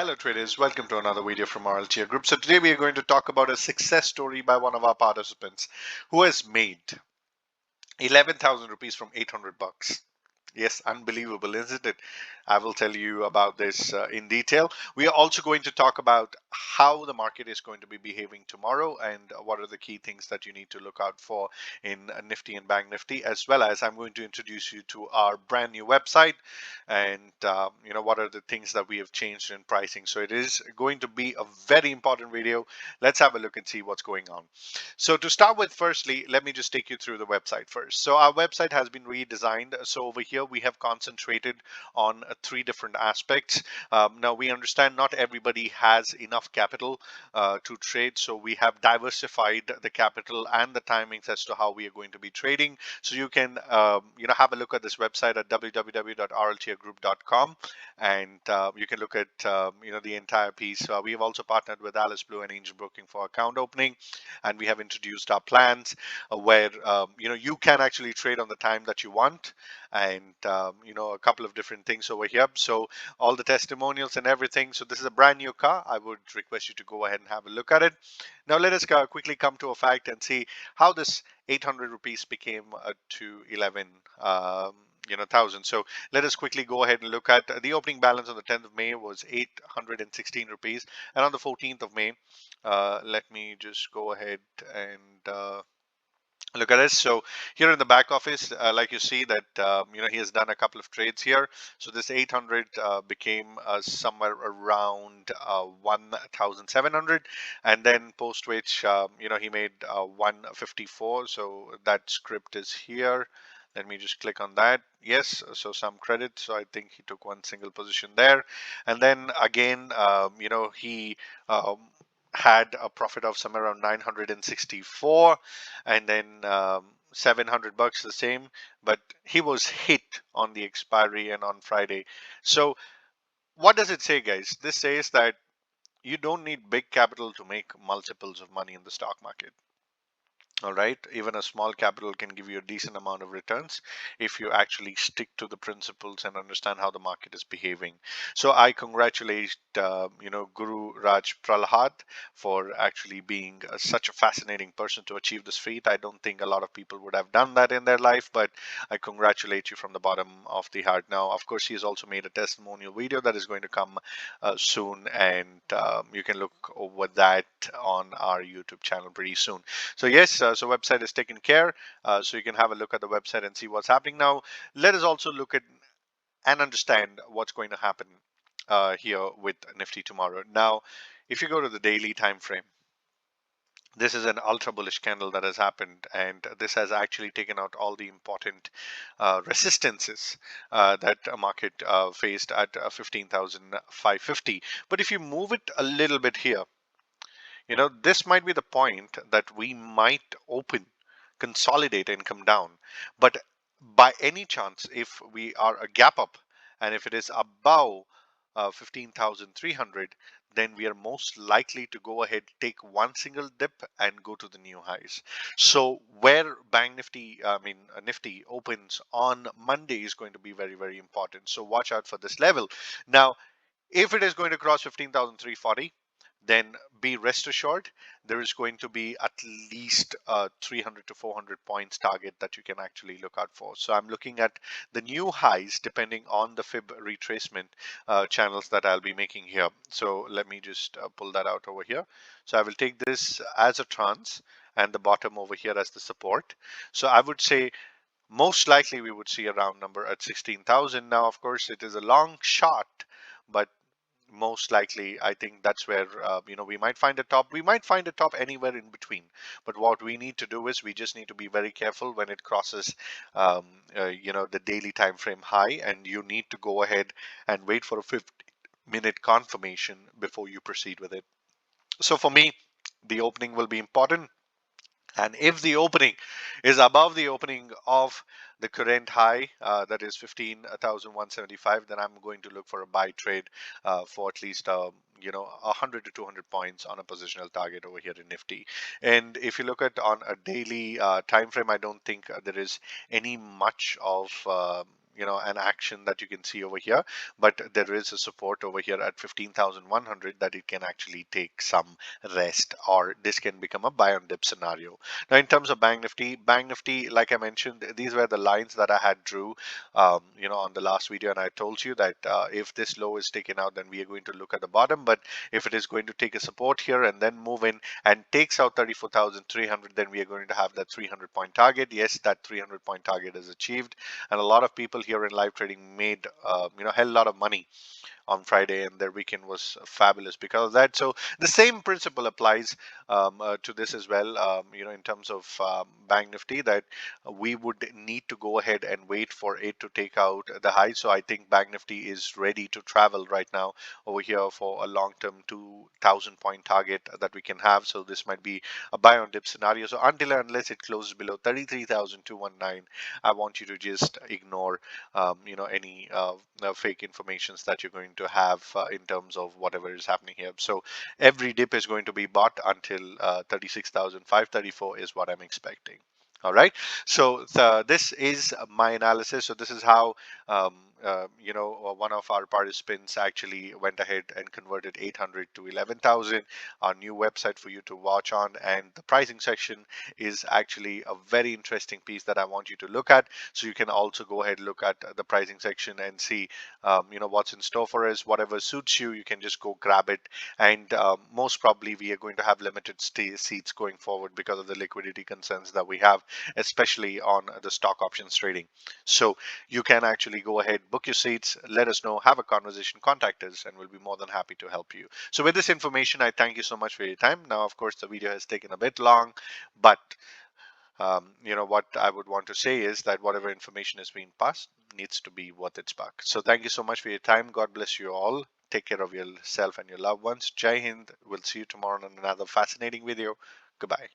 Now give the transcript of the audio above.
Hello traders, welcome to another video from RLTR Group. So today we are going to talk about a success story by one of our participants who has made 11,000 rupees from 800 bucks. Yes, unbelievable, isn't it? I will tell you about this in detail. We are also going to talk about how the market is going to be behaving tomorrow and what are the key things that you need to look out for in Nifty and Bank Nifty, as well as I'm going to introduce you to our brand new website and what are the things that we have changed in pricing. So it is going to be a very important video. Let's have a look and see what's going on. So to start with, firstly, let me just take you through the website first. So our website has been redesigned. So over here, we have concentrated on three different aspects. Now we understand not everybody has enough capital to trade. So we have diversified the capital and the timings as to how we are going to be trading. So you can, have a look at this website at www.rltrgroup.com, and you can look at, the entire piece. We have also partnered with Alice Blue and Angel Broking for account opening, and we have introduced our plans where you can actually trade on the time that you want, and a couple of different things over here. So all the testimonials and everything. So this is a brand new car. I would request you to go ahead and have a look at it. Now let us quickly come to a fact and see how this 800 rupees became to 11 thousand. So let us quickly go ahead and look at the opening balance on the 10th of May was 816 rupees, and on the 14th of May, let me just go ahead and look at this. So here in the back office, like you see that he has done a couple of trades here. So this 800 became somewhere around 1,700, and then post which he made 154. So that script is here. Let me just click on that. Yes, so some credit. So I think he took one single position there, and then again, he had a profit of somewhere around 964, and then 700 bucks the same, but he was hit on the expiry and on Friday. So what does it say, guys? This says that you don't need big capital to make multiples of money in the stock market. All right, even a small capital can give you a decent amount of returns if you actually stick to the principles and understand how the market is behaving. So I congratulate Gururaj Pralhad for actually being such a fascinating person to achieve this feat. I don't think a lot of people would have done that in their life, but I congratulate you from the bottom of the heart. Now, of course, he has also made a testimonial video that is going to come soon, and you can look over that on our YouTube channel pretty soon. So yes, so website is taken care, so you can have a look at the website and see what's happening. Now let us also look at and understand what's going to happen here with Nifty tomorrow. Now if you go to the daily time frame, this is an ultra bullish candle that has happened, and this has actually taken out all the important resistances that a market faced at 15,550. But if you move it a little bit here, this might be the point that we might open, consolidate, and come down. But by any chance, if we are a gap up and if it is above 15,300, then we are most likely to go ahead, take one single dip and go to the new highs. So where Nifty opens on Monday is going to be very, very important. So watch out for this level. Now, if it is going to cross 15,340, then be rest assured there is going to be at least 300 to 400 points target that you can actually look out for. So I'm looking at the new highs depending on the fib retracement channels that I'll be making here. So let me just pull that out over here. So I will take this as a trans and the bottom over here as the support. So I would say most likely we would see a round number at 16,000. Now, of course, it is a long shot, but most likely I think that's where we might find a top. We might find a top anywhere in between, but what we need to do is we just need to be very careful when it crosses the daily time frame high, and you need to go ahead and wait for a 50-minute confirmation before you proceed with it. So for me, the opening will be important. And if the opening is above the opening of the current high, that is 15,175, then I'm going to look for a buy trade for at least 100 to 200 points on a positional target over here in Nifty. And if you look at on a daily time frame, I don't think there is any much of an action that you can see over here, but there is a support over here at 15,100 that it can actually take some rest, or this can become a buy on dip scenario. Now, in terms of Bank Nifty, like I mentioned, these were the lines that I had drew, on the last video, and I told you that if this low is taken out, then we are going to look at the bottom. But if it is going to take a support here and then move in and takes out 34,300, then we are going to have that 300-point target. Yes, that 300-point target is achieved, and a lot of people here in live trading made hell lot of money on Friday, and their weekend was fabulous because of that. So the same principle applies to this as well. In terms of Bank Nifty, that we would need to go ahead and wait for it to take out the high. So I think Bank Nifty is ready to travel right now over here for a long-term 2,000-point target that we can have. So this might be a buy on dip scenario. So until and unless it closes below 33,219, I want you to just ignore any fake informations that you're going to have in terms of whatever is happening here. So every dip is going to be bought until 36,534 is what I'm expecting. All right. So this is my analysis. So this is how one of our participants actually went ahead and converted 800 to 11,000. Our new website for you to watch on, and the pricing section is actually a very interesting piece that I want you to look at. So you can also go ahead and look at the pricing section and see what's in store for us. Whatever suits you, you can just go grab it. And most probably we are going to have limited seats going forward because of the liquidity concerns that we have, especially on the stock options trading. So you can actually go ahead, book your seats, let us know, have a conversation, contact us, and we'll be more than happy to help you. So with this information, I thank you so much for your time. Now, of course, the video has taken a bit long, but what I would want to say is that whatever information is being passed needs to be worth its buck. So thank you so much for your time. God bless you all. Take care of yourself and your loved ones. Jai Hind. We'll see you tomorrow on another fascinating video. Goodbye.